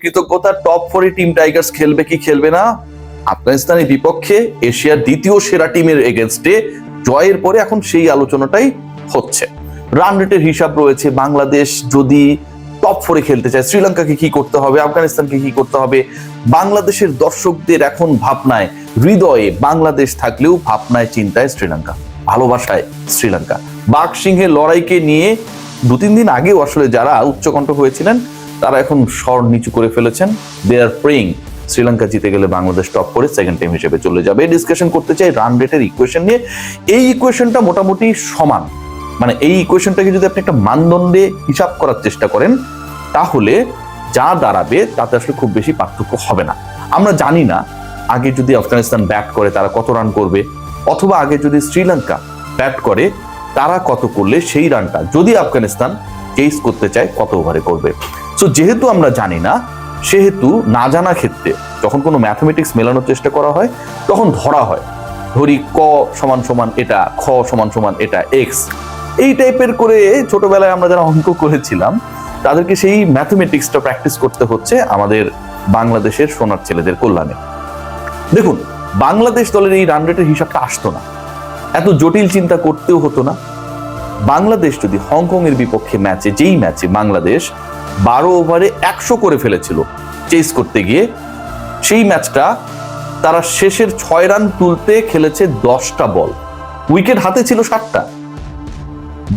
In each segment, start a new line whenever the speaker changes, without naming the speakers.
কৃতজ্ঞতা। Top 4 team Tigers খেলবে কি খেলবে না, আফগানিস্তানের বিপক্ষে এশিয়ার দ্বিতীয় সেরা টিমের এগেনস্টে জয়ের পরে এখন সেই আলোচনাটাই হচ্ছে। রান রেটের হিসাব রয়েছে, বাংলাদেশ যদি টপ 4 খেলতে চায় শ্রীলঙ্কাকে কি করতে হবে, আফগানিস্তানকে কি করতে হবে। বাংলাদেশের দর্শকদের এখন ভাবনায়, হৃদয়ে বাংলাদেশ থাকলেও ভাবনায় চিন্তায় শ্রীলঙ্কা, ভালোবাসায় শ্রীলঙ্কা। বাঘ সিংহের লড়াইকে নিয়ে 2-3 দিন আগেও আসলে যারা উচ্চকণ্ঠ হয়েছিলেন তারা এখন স্বর নিচু করে ফেলেছেন। দে আর প্রেইং শ্রীলঙ্কা জিতে গেলে বাংলাদেশ টপ করে সেকেন্ড টাইম হিসেবে চলে যাবে। ডিসকাশন করতে চাই রান রেটের ইকুয়েশন নিয়ে। এই ইকুয়েশনটা মোটামুটি সমান, মানে এই ইকুয়েশনটাকে যদি আপনি একটা মানদণ্ডে হিসাব করার চেষ্টা করেন তাহলে যা দাঁড়াবে তাতে আসলে খুব বেশি পার্থক্য হবে না। আমরা জানি না আগে যদি আফগানিস্তান ব্যাট করে তারা কত রান করবে, অথবা আগে যদি শ্রীলঙ্কা ব্যাট করে তারা কত করলে সেই রানটা যদি আফগানিস্তান চেস করতে চায় কত ওভারে করবে। সো যেহেতু আমরা জানি না, সেহেতু না জানা ক্ষেত্রে যখন কোনো ম্যাথমেটিক্স মেলানোর চেষ্টা করা হয় তখন ধরা হয়, ধরি ক সমান সমান এটা, খ সমান সমান এটা, এক্স, এই টাইপের করে ছোটবেলায় আমরা যারা অঙ্ক করেছিলাম তাদেরকে সেই ম্যাথমেটিক্সটা প্র্যাকটিস করতে হচ্ছে আমাদের বাংলাদেশের সোনার ছেলেদের কল্যাণে। দেখুন, বাংলাদেশ দলের এই রান রেটের হিসাবটা আসতো না, এত জটিল চিন্তা করতেও হতো না। বাংলাদেশ যদি হংকং এর বিপক্ষে ম্যাচে, যেই ম্যাচে বাংলাদেশ 12 ওভারে 100 করে ফেলেছিল চেস করতে গিয়ে, সেই ম্যাচটা তারা শেষের 6 রান তুলতে খেলেছে 10টা বল, উইকেট হাতে ছিল 7টা।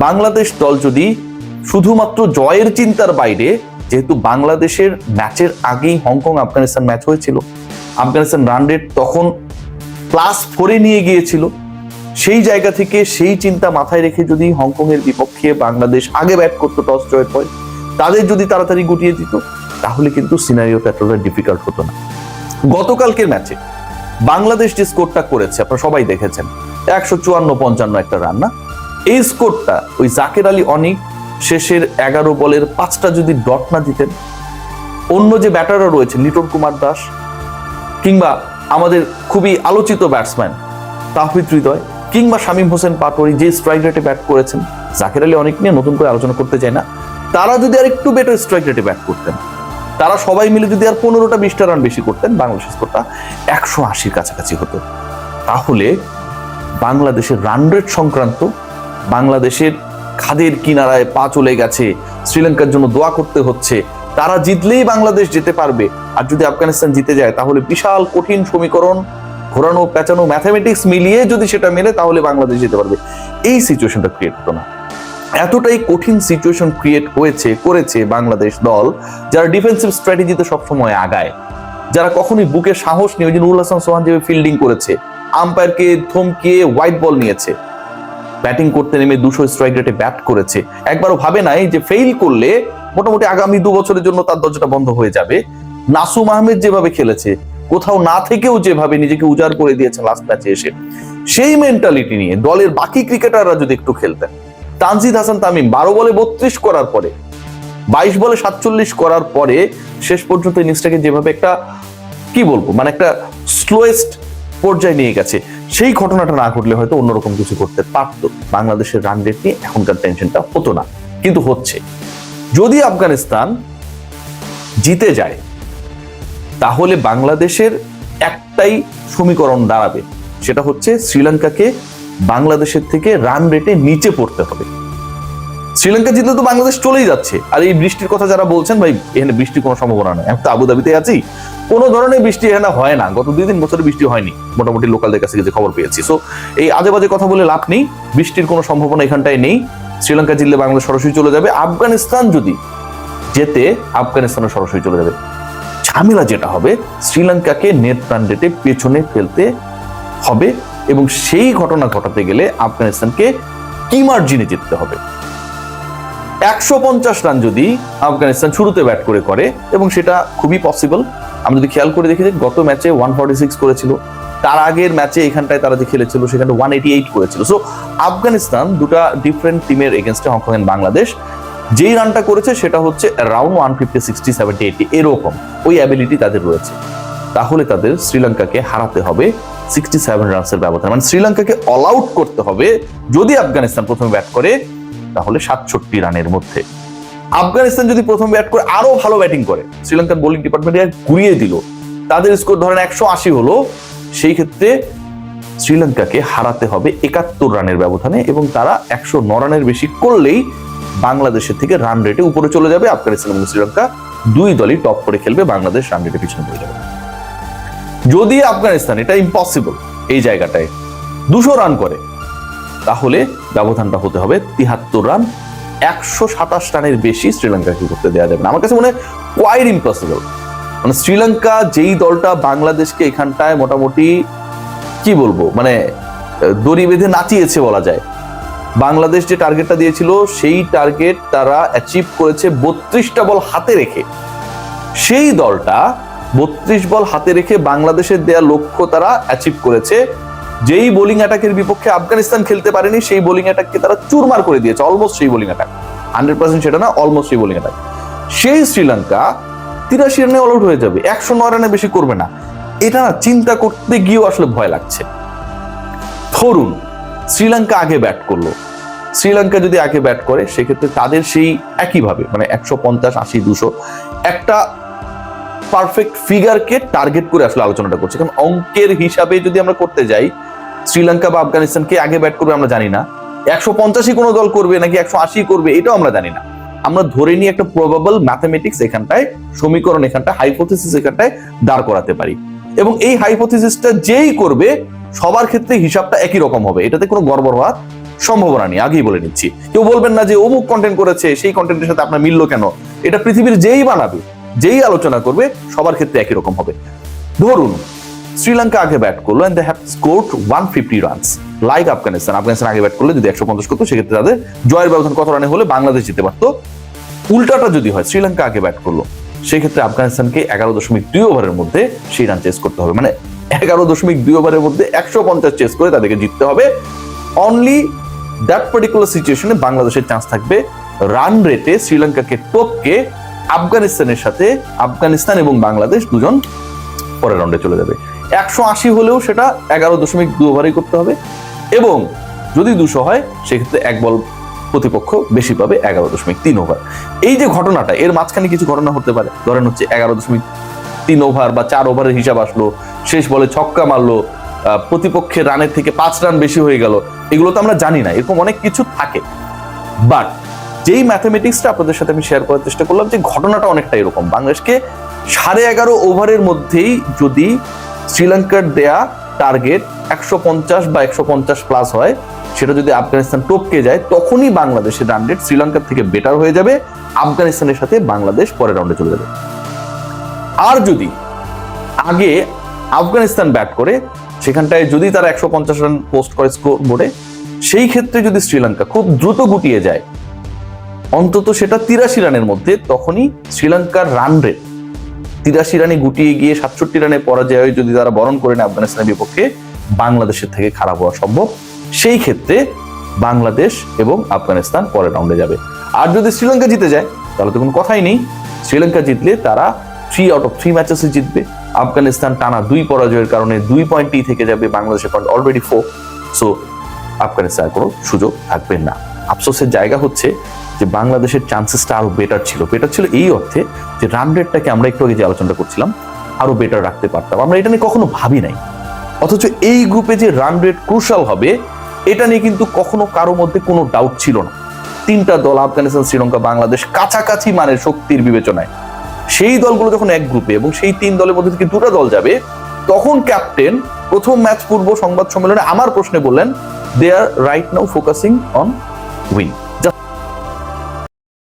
বাংলাদেশ দল যদি শুধুমাত্র জয়ের চিন্তার বাইরে, যেহেতু বাংলাদেশের ম্যাচের আগেই হংকং আফগানিস্তান ম্যাচ হয়েছিল, আফগানিস্তান রান রেট তখন +4 নিয়ে গিয়েছিল, সেই জায়গা থেকে সেই চিন্তা মাথায় রেখে যদি হংকং এর বিপক্ষে বাংলাদেশ আগে ব্যাট করতো, টস জয়ের পরে তাদের যদি তাড়াতাড়ি গুটিয়ে দিত তাহলে কিন্তু সিনারিওটা এতটা ডিফিকাল্ট হতো না। গতকালকের ম্যাচে বাংলাদেশ যে স্কোরটা করেছে আপনারা সবাই দেখেছেন, 154-55 একটা রান না, এই স্কোরটা ওই জাকের আলী অনিক শেষের 11 বলের 5টা যদি ডট না দিতেন, অন্য যে ব্যাটাররা রয়েছে লিটন কুমার দাস কিংবা আমাদের খুবই আলোচিত ব্যাটসম্যান তাওহিদ হৃদয় কিংবা শামীম হোসেন পাটোয়ারি যে স্ট্রাইক রেটে ব্যাট করেছেন, জাকের আলী অনিক নিয়ে নতুন করে আলোচনা করতে চাই না, তারা যদি আর একটু বেটার স্ট্রাইক রেটে ব্যাট করতেন, তারা সবাই মিলে যদি আর 15টা-20টা রান বেশি করতেন, বাংলাদেশের স্কোরটা 180-র কাছাকাছি হতো। তাহলে বাংলাদেশের রান রেট সংক্রান্ত, বাংলাদেশের খাদের কিনারায় পা চলে গেছে, শ্রীলঙ্কার জন্য দোয়া করতে হচ্ছে, তারা জিতলেই বাংলাদেশ যেতে পারবে, আর যদি আফগানিস্তান জিতে যায় তাহলে বিশাল কঠিন সমীকরণ, ঘোরানো পেঁচানো ম্যাথমেটিক্স মিলিয়ে যদি সেটা মেলে তাহলে বাংলাদেশ যেতে পারবে, এই সিচুয়েশনটা ক্রিয়েট হতো না। এতটাই কঠিন সিচুয়েশন ক্রিয়েট করেছে বাংলাদেশ দল, যারা ডিফেন্সিভ স্ট্র্যাটেজিতে সবসময় আগায়, যারা কখনোই বুকে সাহস নিয়ে, ওই যে নুরুল হাসান সোহান যেভাবে ফিল্ডিং করেছে, আম্পায়ারকে ধমকিয়ে হোয়াইট বল নিয়েছে, ব্যাটিং করতে নেমে 200 স্ট্রাইক রেটে ব্যাট করেছে, একবারও ভাবে নাই যে ফেইল করলে মোটামুটি আগামী 2 বছরের জন্য তার দরজাটা বন্ধ হয়ে যাবে। নাসুম আহমেদ যেভাবে খেলেছে, কোথাও না থেকেও যেভাবে নিজেকে উজাড় করে দিয়েছে লাস্ট ম্যাচে এসে, সেই মেন্টালিটি নিয়ে দলের বাকি ক্রিকেটাররা যদি একটু খেলতেন, তানজিদ হাসান তামিম 12 বলে 32 করার পরে, 22 বলে 47 করার পরে শেষ পর্যন্ত ইনিংসটাকে যেভাবে একটা কি বলবো, মানে একটা স্লোয়েস্ট পর্যায়ে নিয়ে গেছে, সেই ঘটনাটা না ঘটলে হয়তো অন্যরকম কিছু করতে পারতো। বাংলাদেশের রান রেট নিয়ে এখনকার টেনশনটা হতো না, কিন্তু হচ্ছে। যদি আফগানিস্তান জিতে যায় তাহলে বাংলাদেশের একটাই সমীকরণ দাঁড়াবে, সেটা হচ্ছে শ্রীলঙ্কাকে বাংলাদেশের থেকে রান রেটে নিচে পড়তে হবে। শ্রীলঙ্কা জিতলে তো বাংলাদেশ চলেই যাচ্ছে। আর এই বৃষ্টির কথা যারা বলছেন, ভাই এখানে বৃষ্টির কোনো সম্ভাবনা নেই, আমি তো আবুধাবিতে আছি, কোনো ধরনের বৃষ্টি এখানে হয় না, গত 2-3 বছরে বৃষ্টি হয়নি, মোটামুটি লোকালদের কাছে যে খবর পেয়েছি। সো এই আজে বাজে কথা বলে লাভ নেই, বৃষ্টির কোনো সম্ভাবনা এখানটায় নেই। শ্রীলঙ্কা জিতলে বাংলাদেশ সরাসরি চলে যাবে, আফগানিস্তান যদি জেতে আফগানিস্তানও সরাসরি চলে যাবে। ঝামেলা যেটা হবে, শ্রীলঙ্কাকে নেট রান রেটে পেছনে ফেলতে হবে, এবং সেই ঘটনা ঘটাতে গেলে আফগানিস্তানকে কি মার্জিনে জিততে হবে। 150 রান যদি আফগানিস্তান শুরুতে ব্যাট করে, এবং সেটা খুবই পসিবল। আমরা যদি খেয়াল করে দেখি যে গত ম্যাচে 146 করেছিল, তার আগের ম্যাচে এখানটায় তারা যে খেলেছিল সেখানে 188 করেছিল। সো আফগানিস্তান দুটা ডিফারেন্ট টিমের এগেনস্টে হংকং এন্ড বাংলাদেশ যেই রানটা করেছে সেটা হচ্ছে অ্যারাউন্ড 150, 60, 70, 80 এরকম ওই অ্যাবিলিটি তাদের রয়েছে। তাহলে তাদের শ্রীলঙ্কাকে হারাতে হবে 67 রানসের ব্যবধান, মানে শ্রীলঙ্কাকে অল আউট করতে হবে যদি আফগানিস্তান প্রথমে ব্যাট করে, তাহলে 67 রানের মধ্যে। আফগানিস্তান যদি প্রথম ব্যাট করে আরো ভালো ব্যাটিং করে, শ্রীলঙ্কার বোলিং ডিপার্টমেন্টে ঘুরিয়ে দিল, তাদের স্কোর ধরেন 180 হলো, সেই ক্ষেত্রে শ্রীলঙ্কাকে হারাতে হবে 71 রানের ব্যবধানে, এবং তারা 109 রানের বেশি করলেই বাংলাদেশের থেকে রান রেটে উপরে চলে যাবে। আফগানিস্তান এবং শ্রীলঙ্কা দুই দলই টপ করে খেলবে, বাংলাদেশ রান রেটে পিছনে পড়ে যাবে। যদি আফগানিস্তান, এটা ইম্পসিবল, এই জায়গাটায় 200 রান করে, তাহলে ব্যবধানটা হতে হবে 73 রান। 127 রানের বেশি শ্রীলঙ্কাকে করতে দেওয়া যাবে না। আমার কাছে মনে হয় কোয়াইট ইম্পসিবল। মানে শ্রীলঙ্কা যেই দলটা বাংলাদেশকে এখানটায় মোটামুটি কি বলবো, মানে দড়ি বেঁধে নাচিয়েছে বলা যায়। বাংলাদেশ যে টার্গেটটা দিয়েছিল সেই টার্গেট তারা অ্যাচিভ করেছে 32টা বল হাতে রেখে। সেই দলটা 32 বল হাতে রেখে বাংলাদেশের দেয়া লক্ষ্য তারা অ্যাচিভ করেছে। যেই বোলিং অ্যাটাকের বিপক্ষে আফগানিস্তান খেলতে পারেনি, সেই বোলিং অ্যাটাককে তারা চুরমার করে দিয়েছে। অলমোস্ট সেই বোলিং অ্যাটাক, 100% সেটা না, অলমোস্ট সেই বোলিং অ্যাটাক। সেই শ্রীলঙ্কা 83 রানে অল আউট হয়ে যাবে, 109 রানে বেশি করবে না। এটা না চিন্তা করতে গিয়েও আসলে ভয় লাগছে। ধরুন শ্রীলঙ্কা আগে ব্যাট করলো, শ্রীলঙ্কা যদি আগে ব্যাট করে সেক্ষেত্রে তাদের সেই একইভাবে মানে 150, 80, 200 একটা পারফেক্ট ফিগারকে টার্গেট করে আসলে আলোচনাটা করছে। কারণ অঙ্কের হিসাবে যদি আমরা করতে যাই, শ্রীলঙ্কা বা আফগানিস্তানকে আগে ব্যাট করবে আমরা জানি না, 150 কোনো দল করবে নাকি 180 করবে এটাও আমরা জানি না। আমরা ধরে নিয়ে একটা প্রবাবল ম্যাথমেটিক্স এখানটায়, সমীকরণ এখানটায়, হাইপোথিসিস এখানটায় দাঁড় করাতে পারি, এবং এই হাইপোথিসিসটা যেই করবে সবার ক্ষেত্রে হিসাবটা একই রকম হবে, এটাতে কোনো গড়বড় হওয়ার সম্ভাবনা নেই, আগেই বলে নিচ্ছি। কেউ বলবেন না যে অমুক কন্টেন্ট করেছে, সেই কন্টেন্টের সাথে আপনার মিললো কেন। এটা পৃথিবীর যেই বানাবে, যেই আলোচনা করবে সবার ক্ষেত্রে একই রকম হবে। ধরুন শ্রীলঙ্কা আগে ব্যাট করলো and they have scored 150 runs like Afghanistan. Afghanistan আগে ব্যাট করলে যদি 150 করতো, সেক্ষেত্রে তাদের জয়ের ব্যবধান কত রানে হলে বাংলাদেশ জিতে পারতো। উল্টাটা যদি হয়, শ্রীলঙ্কা আগে ব্যাট করলো, সেক্ষেত্রে আফগানিস্তানকে 11.2 ওভারের মধ্যে সেই রান চেস করতে হবে। মানে 11.2 ওভারের মধ্যে 150 চেস করে তাদেরকে জিততে হবে। অনলি দ্যাট পার্টিকুলার সিচুয়েশনে বাংলাদেশের চান্স থাকবে রান রেটে শ্রীলঙ্কাকে টপকে আফগানিস্তানের সাথে, আফগানিস্তান এবং বাংলাদেশ দুজন পরের রাউন্ডে চলে যাবে। 180 হলেও সেটা 11.2 ওভারই করতে হবে, এবং যদি 200 হয় সেক্ষেত্রে এক বল প্রতিপক্ষ বেশি পাবে, 11.3 ওভার। এই যে ঘটনাটা, এর মাঝখানে কিছু ঘটনা হতে পারে। ধরেন হচ্ছে 11.3 ওভার বা 4 ওভারের হিসাব আসলো, শেষ বলে ছক্কা মারলো, প্রতিপক্ষের রানের থেকে 5 রান বেশি হয়ে গেল, এগুলো তো আমরা জানি না, এরকম অনেক কিছু থাকে। বাট যেই ম্যাথমেটিক্সটা আপনাদের সাথে আমি শেয়ার করার চেষ্টা করলাম, যে ঘটনাটা অনেকটা এরকম। বাংলাদেশকে 11.5 ওভারের মধ্যেই যদি শ্রীলঙ্কার দেয়া টার্গেট 150 বা 150 প্লাস হয়, সেটা যদি আফগানিস্তান টপকে যায়, তখনই বাংলাদেশের রান রেট শ্রীলঙ্কার থেকে বেটার হয়ে যাবে, আফগানিস্তানের সাথে বাংলাদেশ পরের রাউন্ডে চলে যাবে। আর যদি আগে আফগানিস্তান ব্যাট করে, সেখানটায় যদি তারা 150 রান পোস্ট করে স্কোর বোর্ডে, সেই ক্ষেত্রে যদি শ্রীলঙ্কা খুব দ্রুত গুটিয়ে যায়, অন্তত সেটা 83 রানের মধ্যে, তখনই শ্রীলঙ্কার রান রেট 83 রানে গুটিয়ে গিয়ে 67 রানে পরাজয় যদি তারা বরণ করে নেয় আফগানিস্তানের বিপক্ষে, বাংলাদেশের থেকে খারাপ হওয়া সম্ভব। সেই ক্ষেত্রে বাংলাদেশ এবং আফগানিস্তান পরের রাউন্ডে যাবে। আর যদি শ্রীলঙ্কা জিতে যায়, তাহলে তো কোনো কথাই নেই। শ্রীলঙ্কা জিতলে তারা 3 আউট অফ 3 ম্যাচেসে জিতবে। আফগানিস্তান টানা 2 পরাজয়ের কারণে 2 পয়েন্টই থেকে যাবে, বাংলাদেশের পয়েন্ট অলরেডি 4। সো আফগানিস্তানের কোনো সুযোগ থাকবে না। আফসোসের জায়গা হচ্ছে যে বাংলাদেশের চান্সেসটা আরো বেটার ছিল এই অর্থে যে রান রেটটাকে আমরা একটু আগে যে আলোচনাটা করছিলাম আরো বেটার রাখতে পারতাম। আমরা এটা নিয়ে কখনো ভাবি নাই, অথচ এই গ্রুপে যে রান রেট ক্রুশাল হবে এটা নিয়ে কিন্তু কখনো কারো মধ্যে কোনো ডাউট ছিল না। 3টা দল, আফগানিস্তান, শ্রীলঙ্কা, বাংলাদেশ, কাছাকাছি মানের শক্তির বিবেচনায়। সেই দলগুলো যখন এক গ্রুপে এবং সেই 3 দলের মধ্যে থেকে 2টা দল যাবে, তখন ক্যাপ্টেন প্রথম ম্যাচ পূর্ব সংবাদ সম্মেলনে আমার প্রশ্নে বললেন, they are right now focusing on win.